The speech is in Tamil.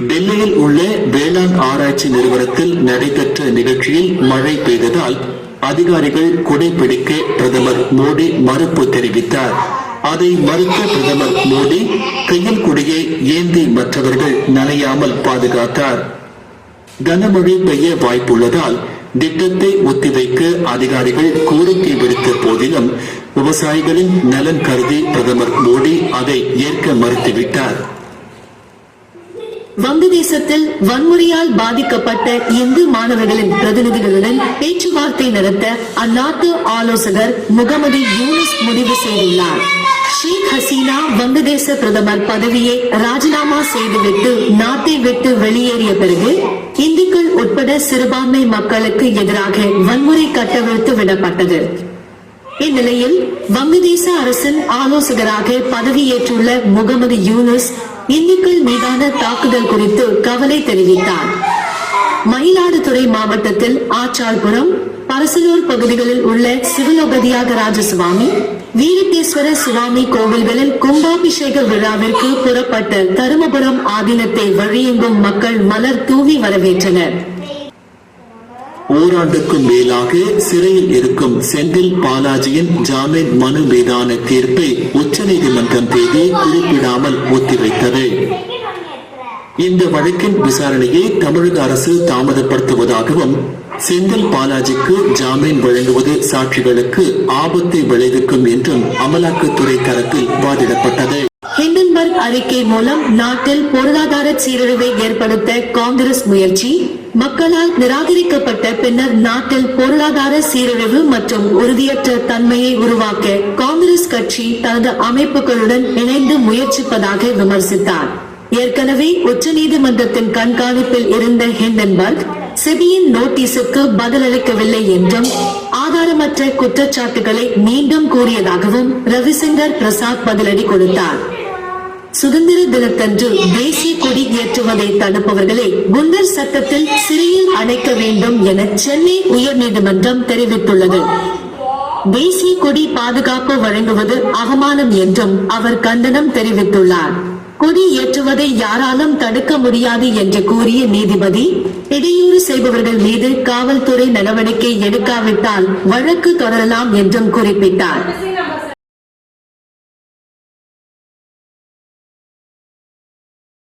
டெல்லியில் உள்ள வேளாண் ஆராய்ச்சி நிறுவனத்தில் நடைபெற்ற நிகழ்ச்சியில் மழை பெய்ததால் அதிகாரிகள் குடை பிடிக்க பிரதமர் மோடி மறுப்பு தெரிவித்தார். அதை மறுத்த பிரதமர் மோடி கையில் குடையை ஏந்தி மற்றவர்கள் நனையாமல் பாதுகாத்தார். கனமழை பெய்ய வாய்ப்புள்ளதால் திட்டத்தை ஒத்திவைக்க அதிகாரிகள் கோரிக்கை விடுத்த போதிலும் விவசாயிகளின் நலன் கருதி பிரதமர் மோடி அதை ஏற்க மறுத்துவிட்டார். வங்கதேசத்தில் வன்முறையால் பாதிக்கப்பட்ட இந்து மாணவர்களின் பிரதிநிதிகளுடன் பேச்சுவார்த்தை நடத்த அந்நாட்டு ஆலோசகர் முகமது யூனுஸ் முடிவு செய்துள்ளார். ஷேக் ஹசீனா வங்கதேச பிரதமர் பதவியை ராஜினாமா செய்துவிட்டு நாட்டை விட்டு வெளியேறிய பிறகு இந்துக்கள் உட்பட சிறுபான்மை மக்களுக்கு எதிராக வன்முறை கட்டவிழ்த்து விடப்பட்டது. இந்நிலையில் வங்கதேச அரசின் ஆலோசகராக பதவியேற்றுள்ள முகமது யூனுஸ் இந்துக்கள் மீதான தாக்குதல் குறித்து கவலை தெரிவித்தார். மயிலாடுதுறை மாவட்டத்தில் ஆச்சாள்புரம், பரசலூர் பகுதிகளில் உள்ள சிவலோக தியாகராஜ சுவாமி, வீரகேஸ்வர சுவாமி கோவில்களில் கும்பாபிஷேக விழாவிற்கு புறப்பட்ட தருமபுரம் ஆதீனத்தை வழியெங்கும் மக்கள் மலர் தூவி வரவேற்றனர். ஓராண்டுக்கும் மேலாக சிறையில் இருக்கும் செந்தில் பாலாஜியின் ஜாமீன் மனு மீதான தீர்ப்பை உச்சநீதிமன்றம் தேதி குறிப்பிடாமல் ஒத்திவைத்தது. இந்த வழக்கின் விசாரணையை தமிழக அரசு தாமதப்படுத்துவதாகவும் செந்தில் பாலாஜிக்கு ஜாமீன் வழங்குவது சாட்சிகளுக்கு ஆபத்தை விளைவிக்கும் என்றும் அமலாக்கத்துறை தரப்பில் வாதிடப்பட்டது. ஹிண்டன்பர்க் அறிக்கை மூலம் நாட்டில் பொருளாதார சீரழிவை ஏற்படுத்த காங்கிரஸ் முயற்சி, மக்களால் நிராகரிக்கப்பட்ட பின்னர் நாட்டில் பொருளாதார சீரழிவு மற்றும் உறுதியற்ற தன்மையை உருவாக்க காங்கிரஸ் கட்சி தனது அமைப்புகளுடன் இணைந்து முயற்சிப்பதாக விமர்சித்தார். ஏற்கனவே உச்சநீதிமன்றத்தின் கண்காணிப்பில் இருந்த ஹிண்டன்பர்க் செபியின் நோட்டீஸுக்கு பதிலளிக்கவில்லை என்றும் ஆதாரமற்ற குற்றச்சாட்டுகளை மீண்டும் கூறியதாகவும் ரவிசங்கர் பிரசாத் பதிலடி கொடுத்தார். சுதந்திர தினத்தன்று தேசிய கொடி ஏற்றுவதை தடுப்பவர்களை குண்டர் சட்டத்தில் சிறையில் அடைக்க வேண்டும் என சென்னை உயர்நீதிமன்றம் தெரிவித்துள்ளது. தேசிய கொடி பாதுகாப்பு வழங்குவது அவமானம் என்றும் அவர் கண்டனம் தெரிவித்துள்ளார். கொடி ஏற்றுவதை யாராலும் தடுக்க முடியாது என்று கூறிய நீதிபதி, இடையூறு செய்பவர்கள் மீது காவல்துறை நடவடிக்கை எடுக்காவிட்டால் வழக்கு தொடரலாம் என்றும் குறிப்பிட்டார்.